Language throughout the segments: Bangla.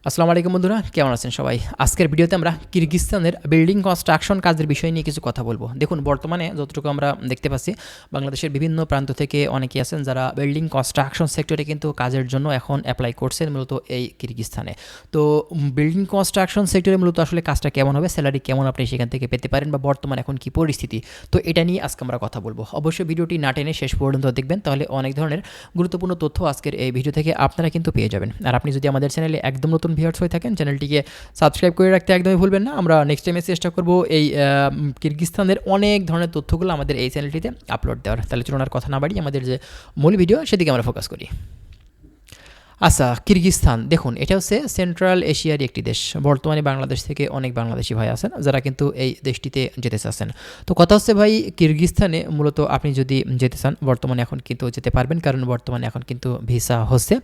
আসসালামু আলাইকুম বন্ধুরা, কেমন আছেন সবাই? আজকের ভিডিওতে আমরা কিরগিজস্তানের বিল্ডিং কনস্ট্রাকশন কাজের বিষয় নিয়ে কিছু কথা বলবো। দেখুন, বর্তমানে যতটুকু আমরা দেখতে পাচ্ছি, বাংলাদেশের বিভিন্ন প্রান্ত থেকে অনেকেই আছেন যারা বিল্ডিং কনস্ট্রাকশন সেক্টরে কিন্তু কাজের জন্য এখন অ্যাপ্লাই করছেন মূলত এই কিরগিজস্তানে। তো বিল্ডিং কনস্ট্রাকশন সেক্টরে মূলত আসলে কাজটা কেমন হবে, স্যালারি কেমন আপনি সেখান থেকে পেতে পারেন, বা বর্তমানে এখন কি পরিস্থিতি, তো এটা নিয়ে আজকে আমরা কথা বলবো। অবশ্যই ভিডিওটি না টেনে শেষ পর্যন্ত দেখবেন, তাহলে অনেক ধরনের গুরুত্বপূর্ণ তথ্য আজকের এই ভিডিও থেকে আপনারা কিন্তু পেয়ে যাবেন। আর আপনি যদি আমাদের চ্যানেলে একদম নতুন ভিউয়ার্স হয়ে থাকেন, চ্যানেলটিকে সাবস্ক্রাইব করে রাখতে একদমই ভুলবেন না। আমরা নেক্সট টাইমে চেষ্টা করব এই কিরগিজস্তানের অনেক ধরনের তথ্যগুলো আমাদের এই চ্যানেলটিতে আপলোড দেওয়ার। তাহলে চলুন আর কথা না বাড়ি আমাদের যে মূল ভিডিও সেদিকে আমরা ফোকাস করি। আচ্ছা, কিরগিজস্তান দেখুন, এটা হচ্ছে সেন্ট্রাল এশিয়ার একটি দেশ। বর্তমানে বাংলাদেশ থেকে অনেক বাংলাদেশি ভাই আছেন যারা কিন্তু এই দেশটিতে যেতে চাচ্ছেন। তো কথা হচ্ছে ভাই, কিরগিজস্তানে মূলত আপনি যদি যেতে চান বর্তমানে এখন কিন্তু যেতে পারবেন, কারণ বর্তমানে এখন কিন্তু ভিসা হচ্ছে।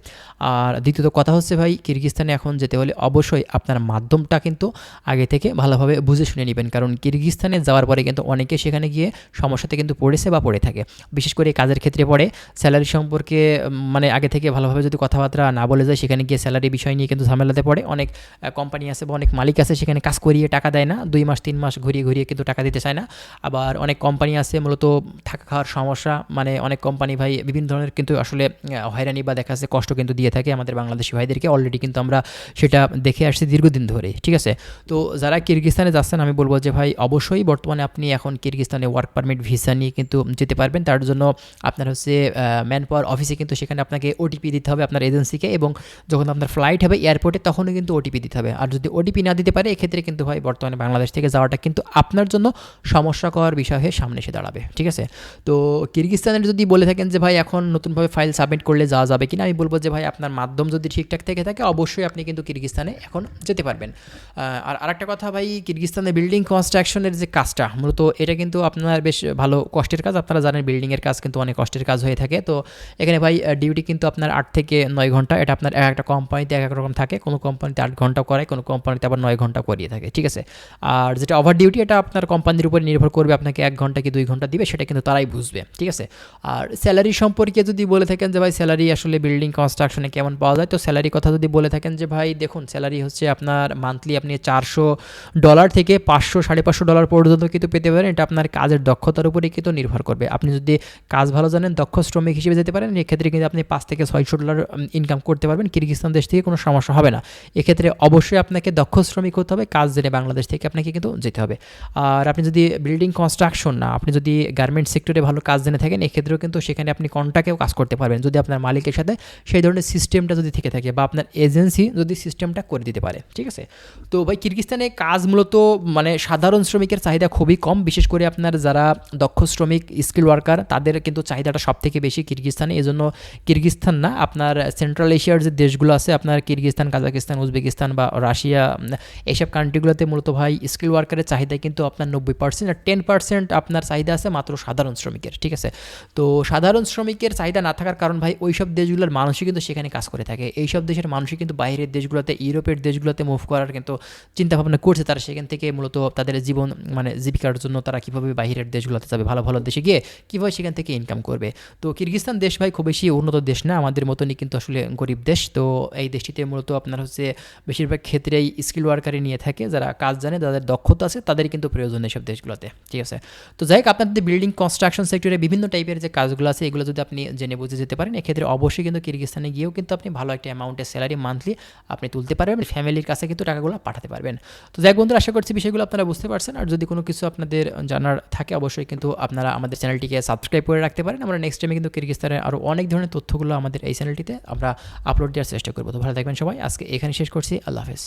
আর দ্বিতীয়ত কথা হচ্ছে ভাই, কিরগিজস্তানে এখন যেতে হলে অবশ্যই আপনার মাধ্যমটা কিন্তু আগে থেকে ভালোভাবে বুঝে শুনে নেবেন, কারণ কিরগিজস্তানে যাওয়ার পরে কিন্তু অনেকে সেখানে গিয়ে সমস্যাতে কিন্তু পড়েছে বা পড়ে থাকে। বিশেষ করে কাজের ক্ষেত্রে পড়ে স্যালারি সম্পর্কে মানে আগে থেকে ভালোভাবে যদি কথাবার্তা না বলে যায়, সেখানে গিয়ে স্যালারি বিষয় নিয়ে কিন্তু ঝামেলাতে পড়ে। অনেক কোম্পানি আছে বা অনেক মালিক আছে সেখানে কাজ করিয়ে টাকা দেয় না, 2 মাস 3 মাস ঘুরিয়ে ঘুরিয়ে কিন্তু টাকা দিতে চায় না। আবার অনেক কোম্পানি আছে মূলত থাকা খাওয়ার সমস্যা, মানে অনেক কোম্পানি ভাই বিভিন্ন ধরনের কিন্তু আসলে হয়রানি বা দেখা যাচ্ছে কষ্ট কিন্তু দিয়ে থাকে আমাদের বাংলাদেশি ভাইদেরকে। অলরেডি কিন্তু আমরা সেটা দেখে আসছি দীর্ঘদিন ধরে, ঠিক আছে? তো যারা কিরগিজস্তানে যাচ্ছেন, আমি বলবো যে ভাই অবশ্যই বর্তমানে আপনি এখন কিরগিজস্তানে ওয়ার্ক পারমিট ভিসা নিয়ে কিন্তু যেতে পারবেন। তার জন্য আপনার হচ্ছে ম্যান পাওয়ার অফিসে কিন্তু সেখানে আপনাকে ওটিপি দিতে হবে আপনার এজেন্সিকে, এবং যখন আপনার ফ্লাইট হবে এয়ারপোর্টে তখনও কিন্তু ওটিপি দিতে হবে। আর যদি ওটিপি না দিতে পারে, এক্ষেত্রে কিন্তু ভাই বর্তমানে বাংলাদেশ থেকে যাওয়াটা কিন্তু আপনার জন্য সমস্যাকর বিষয় হয়ে সামনে এসে দাঁড়াবে, ঠিক আছে? তো কিরগিজস্তানের যদি বলে থাকেন যে ভাই এখন নতুনভাবে ফাইল সাবমিট করলে যাওয়া যাবে কিনা, আমি বলবো যে ভাই আপনার মাধ্যম যদি ঠিকঠাক থেকে থাকে অবশ্যই আপনি কিন্তু কিরগিজস্তানে এখন যেতে পারবেন। আর আরেকটা কথা ভাই, কিরগিজস্তানে বিল্ডিং কনস্ট্রাকশনের যে কাজটা মূলত এটা কিন্তু আপনার বেশ ভালো কষ্টের কাজ। আপনারা জানেন বিল্ডিংয়ের কাজ কিন্তু অনেক কষ্টের কাজ হয়ে থাকে। তো এখানে ভাই ডিউটি কিন্তু আপনার 8 থেকে 9 ঘন্টা, এটা আপনার একটা কোম্পানিতে এক এক রকম থাকে। কোনো কোম্পানিতে 8 ঘন্টা করায়, কোনো কোম্পানিতে আবার 9 ঘন্টা করিয়ে থাকে, ঠিক আছে? আর যেটা ওভার ডিউটি, এটা আপনার কোম্পানির উপর নির্ভর করবে, আপনাকে 1 ঘন্টা কি 2 ঘন্টা দিবে সেটা কিন্তু তারাই বুঝবে, ঠিক আছে? আর স্যালারি সম্পর্কে যদি বলে থাকেন যে ভাই স্যালারি আসলে বিল্ডিং কনস্ট্রাকশনে কেমন পাওয়া যায়, তো স্যালারি কথা যদি বলে থাকেন যে ভাই দেখুন, স্যালারি হচ্ছে আপনার মান্থলি আপনি $400 থেকে $500-550 পর্যন্ত কিন্তু পেতে পারেন। এটা আপনার কাজের দক্ষতার উপরে কিন্তু নির্ভর করবে। আপনি যদি কাজ ভালো জানেন, দক্ষ শ্রমিক হিসেবে যেতে পারেন, এক্ষেত্রে কিন্তু আপনি $500 থেকে $600 ইনকাম করতে পারবেন। কিরগিজস্তান দেশ থেকে কোনো সমস্যা হবে না। এক্ষেত্রে অবশ্যই আপনাকে দক্ষ শ্রমিক হতে হবে, কাজ জেনে বাংলাদেশ থেকে আপনাকে কিন্তু যেতে হবে। আর আপনি যদি বিল্ডিং কনস্ট্রাকশন না, আপনি যদি গার্মেন্টস সেক্টরে ভালো কাজ জেনে থাকেন, এক্ষেত্রেও কিন্তু সেখানে আপনি কন্ট্রাক্টেও কাজ করতে পারবেন, যদি আপনার মালিকের সাথে সেই ধরনের সিস্টেমটা যদি থেকে থাকে, বা আপনার এজেন্সি যদি সিস্টেমটা করে দিতে পারে, ঠিক আছে? তো ভাই কিরগিজস্তানে কাজ মূলত মানে সাধারণ শ্রমিকের চাহিদা খুবই কম। বিশেষ করে আপনার যারা দক্ষ শ্রমিক, স্কিল ওয়ার্কার, তাদের কিন্তু চাহিদাটা সব থেকে বেশি কিরগিজস্তানে। এজন্য কিরগিজস্তান না, আপনার সেন্ট্রাল এশিয়ার যে দেশগুলো আছে, আপনার কিরগিজস্তান, কাজাকিস্তান, উজবেকিস্তান বা রাশিয়া, এইসব কান্ট্রিগুলোতে মূলত ভাই স্কিল ওয়ার্কারের চাহিদা কিন্তু আপনার 90%, আর 10% আপনার চাহিদা আছে মাত্র সাধারণ শ্রমিকের, ঠিক আছে? তো সাধারণ শ্রমিকের চাহিদা না থাকার কারণ ভাই ওইসব দেশগুলোর মানুষই কিন্তু সেখানে কাজ করে থাকে। এইসব দেশের মানুষই কিন্তু বাইরের দেশগুলোতে, ইউরোপের দেশগুলোতে মুভ করার কিন্তু চিন্তাভাবনা করছে। তারা সেখান থেকে মূলত তাদের জীবন মানে জীবিকার জন্য তারা কীভাবে বাইরের দেশগুলোতে যাবে, ভালো ভালো দেশে গিয়ে কীভাবে সেখান থেকে ইনকাম করবে। তো কিরগিজস্তান দেশ ভাই খুব বেশি উন্নত দেশ না, আমাদের মতনই কিন্তু আসলে গরিব দেশ। তো এই দেশটিতে মূলত আপনার হচ্ছে বেশিরভাগ ক্ষেত্রেই স্কিল ওয়ার্কারই নিয়ে থাকে, যারা কাজ জানে, যাদের দক্ষতা আছে, তাদেরই কিন্তু প্রয়োজন এইসব দেশগুলোতে, ঠিক আছে? তো যাই হোক, আপনাদের বিল্ডিং কনস্ট্রাকশন সেক্টরে বিভিন্ন টাইপের যে কাজগুলো আছে, এগুলো যদি আপনি জেনে বুঝে যেতে পারেন, এক্ষেত্রে অবশ্যই কিন্তু কিরগিজস্তানে গিয়েও কিন্তু আপনি ভালো একটা অ্যামাউন্টের স্যালারি মান্থলি আপনি তুলতে পারবেন, ফ্যামিলির কাছে কিন্তু টাকাগুলো পাঠাতে পারবেন। তো যাই হোক বন্ধুরা, আশা করছি বিষয়গুলো আপনারা বুঝতে পারছেন। আর যদি কোনো কিছু আপনাদের জানার থাকে, অবশ্যই কিন্তু আপনারা আমাদের চ্যানেলটিকে সাবস্ক্রাইব করে রাখতে পারেন। আমরা নেক্সট টাইমে কিন্তু কিরগিজস্তানের আরও অনেক ধরনের তথ্যগুলো আমাদের এই চ্যানেলটিতে আমরা আপলোড দেওয়ার চেষ্টা করবো। তো ভালো থাকবেন সবাই, আজকে এখানে শেষ করছি। আল্লাহ হাফেজ।